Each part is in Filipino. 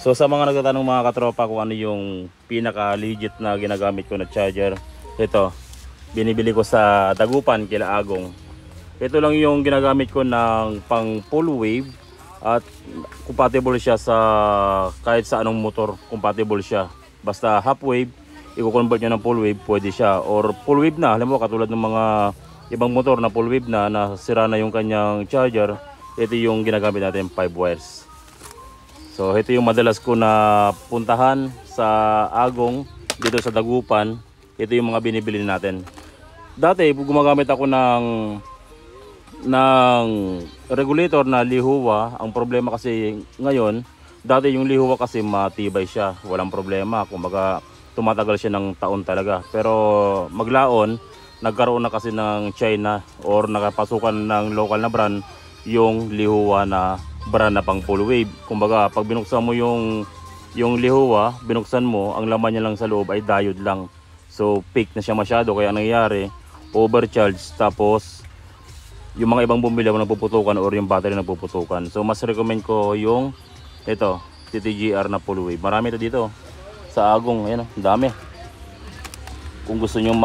So sa mga nagtatanong mga katropa kung ano yung pinaka legit na ginagamit ko na charger, ito, binibili ko sa Dagupan kila Agong. Ito lang yung ginagamit ko ng pang full wave at compatible siya sa kahit sa anong motor, compatible siya. Basta half wave, i-convert nyo ng full wave, pwede siya. Or full wave na, alam mo katulad ng mga ibang motor na full wave na nasira na yung kanyang charger, ito yung ginagamit natin 5 wires. So ito yung madalas ko na puntahan sa Agong dito sa Dagupan. Ito yung mga binibili natin. Dati gumagamit ako ng regulator na Lihuwa. Ang problema kasi ngayon, dati yung Lihuwa kasi matibay siya, walang problema, kumbaga tumatagal siya ng taon talaga. Pero maglaon, nagkaroon na kasi ng China or nakapasukan ng local na brand yung Lihuwa na brand na pang full wave. Kumbaga pag binuksan mo yung Lihuwa, binuksan mo, ang laman niya lang sa loob ay diode lang. So peak na siya masyado, kaya nangyayari overcharge, tapos yung mga ibang bumili mo napuputukan or yung battery napuputukan. So mas recommend ko yung ito, TTGR na full wave. Marami ito dito sa Agong, ayan, ang dami. Kung gusto nyo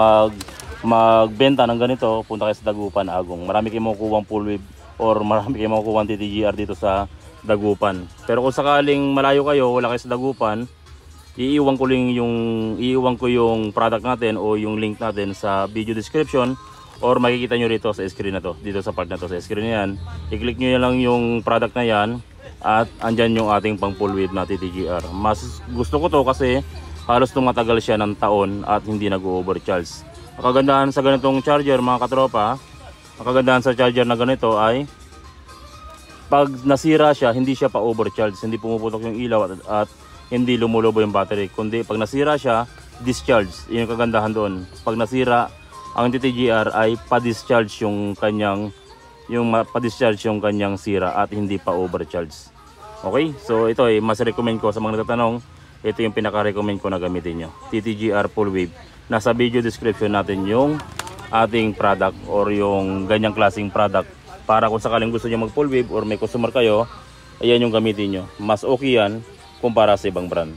magbenta ng ganito, punta kayo sa Dagupan, Agong. Marami kayong makukuha full wave or marami kayong makukuha TTGR dito sa Dagupan. Pero kung sakaling malayo kayo, wala kayo sa Dagupan, iiwan ko yung product natin o yung link natin sa video description, or makikita nyo rito sa screen na to, dito sa part na to, sa screen na yan. I-click nyo lang yung product na yan at andyan yung ating pang full wave na TTGR. Mas gusto ko to kasi halos tumatagal siya ng taon at hindi nag-overcharge. Ang kagandahan sa ganitong charger mga katropa, ang kagandahan sa charger na ganito ay pag nasira siya, hindi siya pa overcharge, hindi pumuputok yung ilaw at hindi lumulobo yung battery, kundi pag nasira siya, discharge. Yun yung kagandahan doon. Pag nasira ang TTGR ay pa-discharge yung kanyang sira at hindi pa overcharge. Okay? So ito ay mas recommend ko sa mga nagtatanong, ito yung pinaka-recommend ko na gamitin nyo. TTGR full wave. Nasa video description natin yung ating product or yung ganyang klaseng product, para kung sakaling gusto nyo mag full wave or may customer kayo, ayan yung gamitin nyo. Mas okay yan kumpara sa ibang brand.